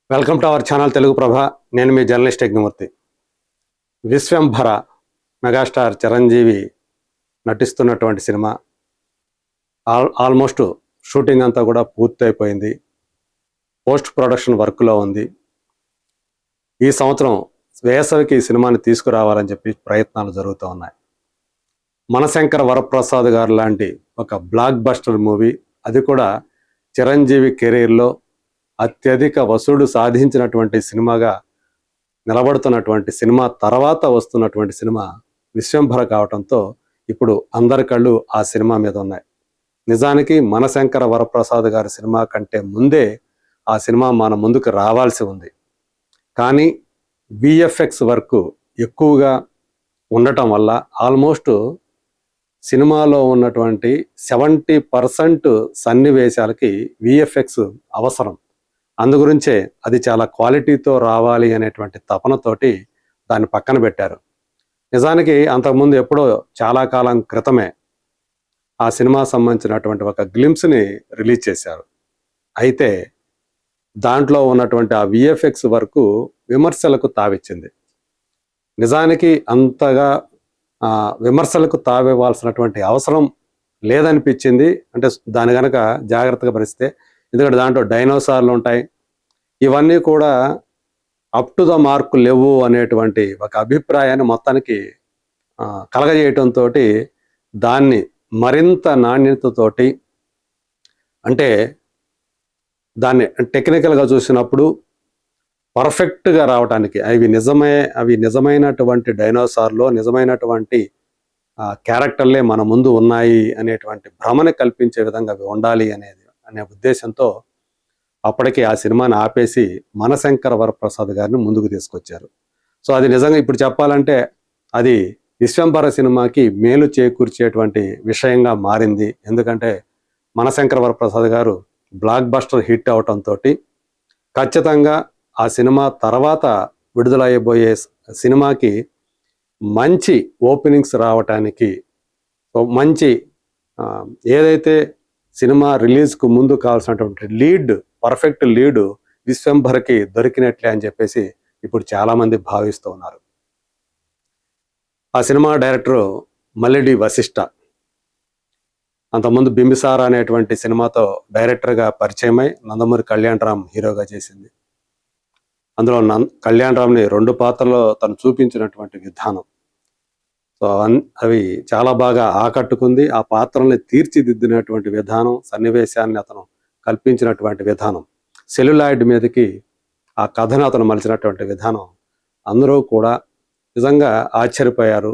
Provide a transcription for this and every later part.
Welcome to our channel Telugu Prabha. నేను మీ journalist Yagnamurthy. Vishwambhara megastar Chiranjeevi నటిస్తున్నటువంటి సినిమా ఆల్మోస్ట్ షూటింగ్ అంతా కూడా పూర్తయిపోయింది. పోస్ట్ ప్రొడక్షన్ వర్క్లో ఉంది. ఈ సంవత్సరం వేసవికి ఈ సినిమాని తీసుకురావాలని చెప్పి ప్రయత్నాలు జరుగుతూ ఉన్నాయి. మనశంకర వరప్రసాద్ గారు లాంటి ఒక బ్లాక్ బస్టర్ మూవీ, అది కూడా చిరంజీవి కెరీర్లో అత్యధిక వసూళ్లు సాధించినటువంటి సినిమాగా నిలబడుతున్నటువంటి సినిమా తర్వాత వస్తున్నటువంటి సినిమా విశ్వంభర కావడంతో ఇప్పుడు అందరి కళ్ళు ఆ సినిమా మీద ఉన్నాయి. నిజానికి మనశంకర వరప్రసాద్ గారి సినిమా కంటే ముందే ఆ సినిమా మన ముందుకు రావాల్సి ఉంది. కానీ విఎఫ్ఎక్స్ వర్క్ ఎక్కువగా ఉండటం వల్ల ఆల్మోస్ట్ సినిమాలో ఉన్నటువంటి 70% సన్నివేశాలకి విఎఫ్ఎక్స్ అవసరం. అందుగురించే అది చాలా క్వాలిటీతో రావాలి అనేటువంటి తపనతోటి దాన్ని పక్కన పెట్టారు. నిజానికి అంతకుముందు ఎప్పుడో చాలా కాలం క్రితమే ఆ సినిమా సంబంధించినటువంటి ఒక గ్లింప్స్ని రిలీజ్ చేశారు. అయితే దాంట్లో ఉన్నటువంటి ఆ విఎఫ్ఎక్స్ వరకు విమర్శలకు తావిచ్చింది. నిజానికి అంతగా విమర్శలకు తావివ్వాల్సినటువంటి అవసరం లేదనిపించింది. అంటే దాని కనుక జాగ్రత్తగా పరిస్తే, ఎందుకంటే దాంట్లో డైనోసార్లు ఉంటాయి, ఇవన్నీ కూడా అప్ టు ద మార్క్ లేవు అనేటువంటి ఒక అభిప్రాయాన్ని మొత్తానికి కలగజేయటంతో దాన్ని మరింత నాణ్యతతోటి, అంటే దాన్ని టెక్నికల్గా చూసినప్పుడు పర్ఫెక్ట్గా రావడానికి అవి నిజమైనటువంటి డైనోసార్లో నిజమైనటువంటి క్యారెక్టర్లే మన ముందు ఉన్నాయి అనేటువంటి భ్రమని కల్పించే విధంగా అవి ఉండాలి అనే ఉద్దేశంతో అప్పటికి ఆ సినిమాని ఆపేసి మనశంకర వరప్రసాద్ గారిని ముందుకు తీసుకొచ్చారు. సో అది నిజంగా ఇప్పుడు చెప్పాలంటే అది విశ్వంభర సినిమాకి మేలు చేకూర్చేటువంటి విషయంగా మారింది. ఎందుకంటే మనశంకర వరప్రసాద్ గారు బ్లాక్ బస్టర్ హిట్ అవటంతో ఖచ్చితంగా ఆ సినిమా తర్వాత విడుదలయ్యబోయే సినిమాకి మంచి ఓపెనింగ్స్ రావటానికి, మంచి ఏదైతే సినిమా రిలీజ్కు ముందు కావాల్సినటువంటి పర్ఫెక్ట్ లీడ్ విశ్వంభరకి దొరికినట్లే అని చెప్పేసి ఇప్పుడు చాలామంది భావిస్తూ ఉన్నారు. ఆ సినిమా డైరెక్టరు మల్లిడి వశిష్ఠ. అంతకుముందు బింబిసార అనేటువంటి సినిమాతో డైరెక్టర్గా పరిచయమై నందమూరి కళ్యాణరామ్ హీరోగా చేసింది. అందులో కళ్యాణరామ్ని 2 పాత్రలో తను చూపించినటువంటి విధానం, సో అవి చాలా బాగా ఆకట్టుకుంది. ఆ పాత్రల్ని తీర్చిదిద్దినటువంటి విధానం, సన్నివేశాన్ని అతను కల్పించినటువంటి విధానం, సెల్యులాయిడ్ మీదకి ఆ కథను అతను మలిచినటువంటి విధానం, అందరూ కూడా నిజంగా ఆశ్చర్యపోయారు.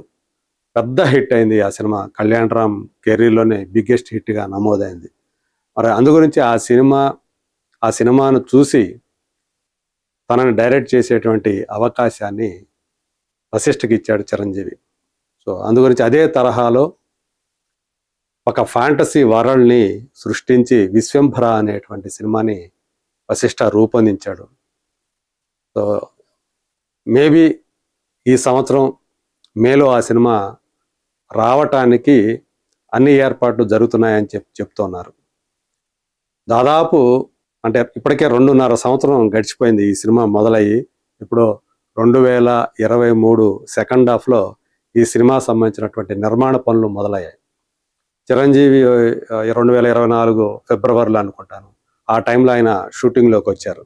పెద్ద హిట్ అయింది ఆ సినిమా. కళ్యాణరామ్ కెరీర్లోనే బిగ్గెస్ట్ హిట్గా నమోదైంది. మరి అందుగురించి ఆ సినిమాను చూసి తనని డైరెక్ట్ చేసేటువంటి అవకాశాన్ని వశిష్ఠకి ఇచ్చాడు చిరంజీవి. సో అందుగురించి అదే తరహాలో ఒక ఫ్యాంటసీ వరల్డ్ని సృష్టించి విశ్వంభర అనేటువంటి సినిమాని వశిష్ఠ రూపొందించాడు. సో మేబీ ఈ సంవత్సరం మేలో ఆ సినిమా రావటానికి అన్ని ఏర్పాట్లు జరుగుతున్నాయని చెప్తున్నారు. దాదాపు అంటే ఇప్పటికే 2.5 సంవత్సరం గడిచిపోయింది ఈ సినిమా మొదలయ్యి. ఇప్పుడు 2023 సెకండ్ హాఫ్లో ఈ సినిమా సంబంధించినటువంటి నిర్మాణ పనులు మొదలయ్యాయి. చిరంజీవి 2024 ఫిబ్రవరిలో అనుకుంటాను, ఆ టైంలో ఆయన షూటింగ్లోకి వచ్చారు.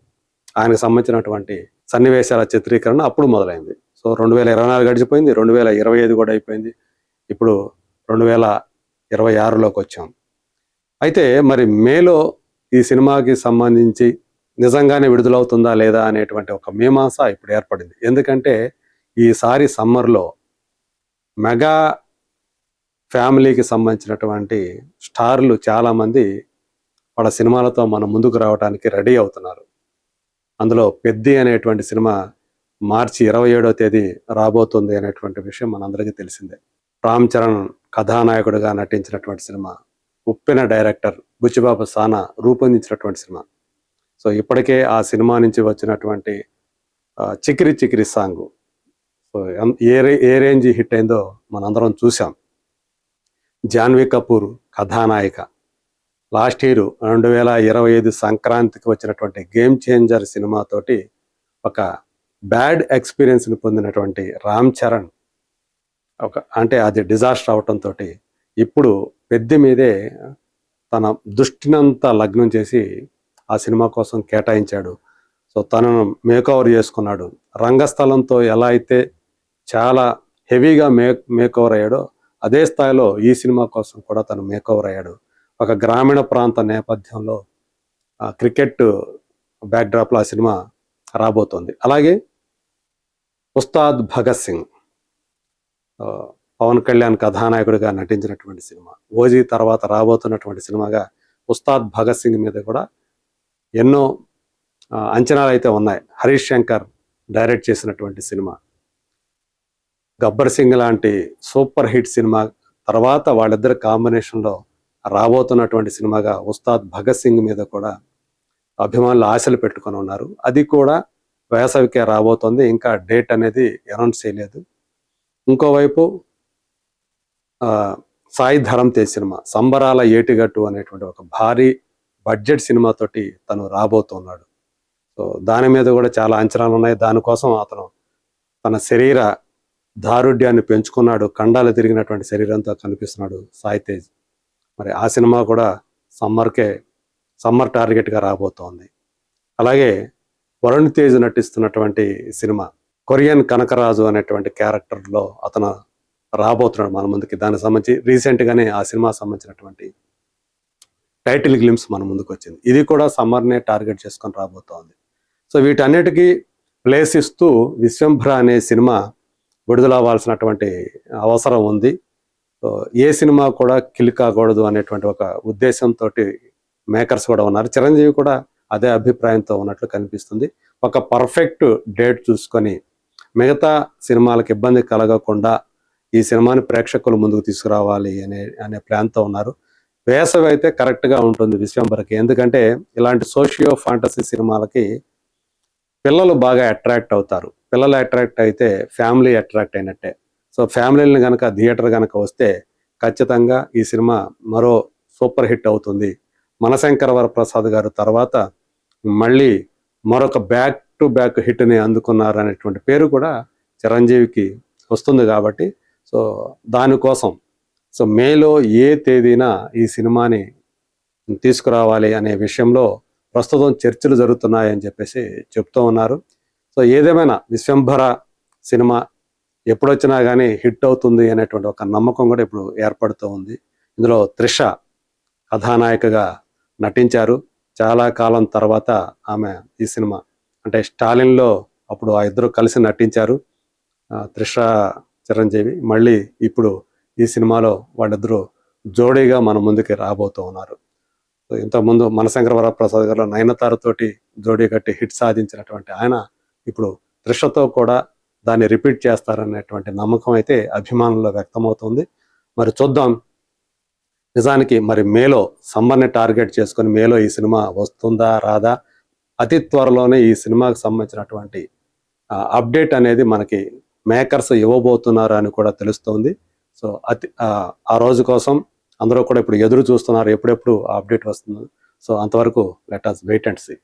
ఆయనకు సంబంధించినటువంటి సన్నివేశాల చిత్రీకరణ అప్పుడు మొదలైంది. సో 2024 గడిచిపోయింది, 2025 కూడా అయిపోయింది, ఇప్పుడు 2026లోకి వచ్చాం. అయితే మరి మేలో ఈ సినిమాకి సంబంధించి నిజంగానే విడుదలవుతుందా లేదా అనేటువంటి ఒక మీమాంస ఇప్పుడు ఏర్పడింది. ఎందుకంటే ఈసారి సమ్మర్లో మెగా ఫ్యామిలీకి సంబంధించినటువంటి స్టార్లు చాలామంది వాళ్ళ సినిమాలతో మన ముందుకు రావడానికి రెడీ అవుతున్నారు. అందులో పెద్ది అనేటువంటి సినిమా మార్చి 27వ తేదీ రాబోతుంది అనేటువంటి విషయం మనందరికీ తెలిసిందే. రామ్ చరణ్ కథానాయకుడిగా నటించినటువంటి సినిమా, ఉప్పెన డైరెక్టర్ బుచ్చిబాబు సానా రూపొందించినటువంటి సినిమా. సో ఇప్పటికే ఆ సినిమా నుంచి వచ్చినటువంటి చికిరి చికిరి సాంగ్ సో ఏ రేంజ్ హిట్ అయిందో మనందరం చూసాం. జాన్వీ కపూర్ కథానాయిక, లాస్ట్ ఇయర్ 2025 సంక్రాంతికి వచ్చినటువంటి గేమ్ చేంజర్ సినిమాతోటి ఒక బ్యాడ్ ఎక్స్పీరియన్స్ని పొందినటువంటి రామ్ చరణ్ అంటే అది డిజాస్టర్ అవటంతో ఇప్పుడు పెద్ద మీదే తన దృష్టినంతా లగ్నం చేసి ఆ సినిమా కోసం కేటాయించాడు. సో తనను మేకోవర్ చేసుకున్నాడు. రంగస్థలంతో ఎలా అయితే చాలా హెవీగా మేకోవర్ అయ్యాడో అదే స్థాయిలో ఈ సినిమా కోసం కూడా తను మేకోవర్ అయ్యాడు. ఒక గ్రామీణ ప్రాంత నేపథ్యంలో క్రికెట్ బ్యాక్డ్రాప్లో ఆ సినిమా రాబోతోంది. అలాగే ఉస్తాద్ భగత్ సింగ్ పవన్ కళ్యాణ్ కథానాయకుడిగా నటించినటువంటి సినిమా, ఓజీ తర్వాత రాబోతున్నటువంటి సినిమాగా ఉస్తాద్ భగత్ సింగ్ మీద కూడా ఎన్నో అంచనాలు అయితే ఉన్నాయి. హరీష్ శంకర్ డైరెక్ట్ చేసినటువంటి సినిమా, గబ్బర్ సింగ్ లాంటి సూపర్ హిట్ సినిమా తర్వాత వాళ్ళిద్దరి కాంబినేషన్లో రాబోతున్నటువంటి సినిమాగా ఉస్తాద్ భగత్ సింగ్ మీద కూడా అభిమానులు ఆశలు పెట్టుకొని ఉన్నారు. అది కూడా వేసవికే రాబోతోంది. ఇంకా డేట్ అనేది అనౌన్స్ చేయలేదు. ఇంకోవైపు సాయి ధరమ్ తేజ్ సినిమా సంబరాల ఏటిగట్టు అనేటువంటి ఒక భారీ బడ్జెట్ సినిమాతోటి తను రాబోతున్నాడు. సో దాని మీద కూడా చాలా అంచనాలు ఉన్నాయి. దానికోసం అతను తన శరీర దారుఢ్యాన్ని పెంచుకున్నాడు. కండాలు తిరిగినటువంటి శరీరంతో కనిపిస్తున్నాడు సాయి తేజ్. మరి ఆ సినిమా కూడా సమ్మర్ టార్గెట్గా రాబోతోంది. అలాగే వరుణ్ తేజ్ నటిస్తున్నటువంటి సినిమా కొరియన్ కనకరాజు అనేటువంటి క్యారెక్టర్లో అతను రాబోతున్నాడు మన ముందుకి. దానికి సంబంధించి రీసెంట్గానే ఆ సినిమా సంబంధించినటువంటి టైటిల్ గ్లిమ్స్ మన ముందుకు వచ్చింది. ఇది కూడా సమ్మర్నే టార్గెట్ చేసుకొని రాబోతోంది. సో వీటన్నిటికీ ప్లేస్ ఇస్తూ విశ్వంభర అనే సినిమా విడుదల అవ్వాల్సినటువంటి అవసరం ఉంది. సో ఏ సినిమా కూడా కిల్ కాకూడదు అనేటువంటి ఒక ఉద్దేశంతో మేకర్స్ కూడా ఉన్నారు. చిరంజీవి కూడా అదే అభిప్రాయంతో ఉన్నట్లు కనిపిస్తుంది. ఒక పర్ఫెక్ట్ డేట్ చూసుకొని మిగతా సినిమాలకు ఇబ్బంది కలగకుండా ఈ సినిమాని ప్రేక్షకుల ముందుకు తీసుకురావాలి అనే ప్లాన్తో ఉన్నారు. వేసవి అయితే కరెక్ట్గా ఉంటుంది విశ్వంభరకి. ఎందుకంటే ఇలాంటి సోషియో ఫాంటసీ సినిమాలకి పిల్లలు బాగా అట్రాక్ట్ అవుతారు. పిల్లలు అట్రాక్ట్ అయితే ఫ్యామిలీ అట్రాక్ట్ అయినట్టే. సో ఫ్యామిలీని కనుక థియేటర్ కనుక వస్తే ఖచ్చితంగా ఈ సినిమా మరో సూపర్ హిట్ అవుతుంది. మనశంకర వరప్రసాద్ గారు తర్వాత మళ్ళీ మరొక బ్యాక్ టు బ్యాక్ హిట్ని అందుకున్నారు అనేటువంటి పేరు కూడా చిరంజీవికి వస్తుంది. కాబట్టి సో దానికోసం సో మేలో ఏ తేదీన ఈ సినిమాని తీసుకురావాలి అనే విషయంలో ప్రస్తుతం చర్చలు జరుగుతున్నాయని చెప్పేసి చెప్తూ ఉన్నారు. సో ఏదేమైనా విశ్వంభర సినిమా ఎప్పుడొచ్చినా కానీ హిట్ అవుతుంది అనేటువంటి ఒక నమ్మకం కూడా ఇప్పుడు ఏర్పడుతూ ఉంది. ఇందులో త్రిష కథానాయికగా నటించారు. చాలా కాలం తర్వాత ఆమె ఈ సినిమా అంటే స్టాలిన్లో అప్పుడు ఆ ఇద్దరు కలిసి నటించారు, త్రిష చిరంజీవి. మళ్ళీ ఇప్పుడు ఈ సినిమాలో వాళ్ళిద్దరూ జోడీగా మన ముందుకి రాబోతూ ఉన్నారు. ఇంతకుముందు మనశంకర వరప్రసాద్ గారు నయనతారతోటి జోడీ కట్టి హిట్ సాధించినటువంటి ఆయన ఇప్పుడు త్రిషతో కూడా దాన్ని రిపీట్ చేస్తారనేటువంటి నమ్మకం అయితే అభిమానుల్లో వ్యక్తమవుతుంది. మరి చూద్దాం నిజానికి మరి మేలో సమ్మర్ని టార్గెట్ చేసుకొని మేలో ఈ సినిమా వస్తుందా రాదా. అతి త్వరలోనే ఈ సినిమాకి సంబంధించినటువంటి అప్డేట్ అనేది మనకి మేకర్స్ ఇవ్వబోతున్నారు అని కూడా తెలుస్తోంది. సో ఆ రోజు కోసం అందరూ కూడా ఇప్పుడు ఎదురు చూస్తున్నారు, ఎప్పుడెప్పుడు అప్డేట్ వస్తుంది. సో అంతవరకు let us wait and see.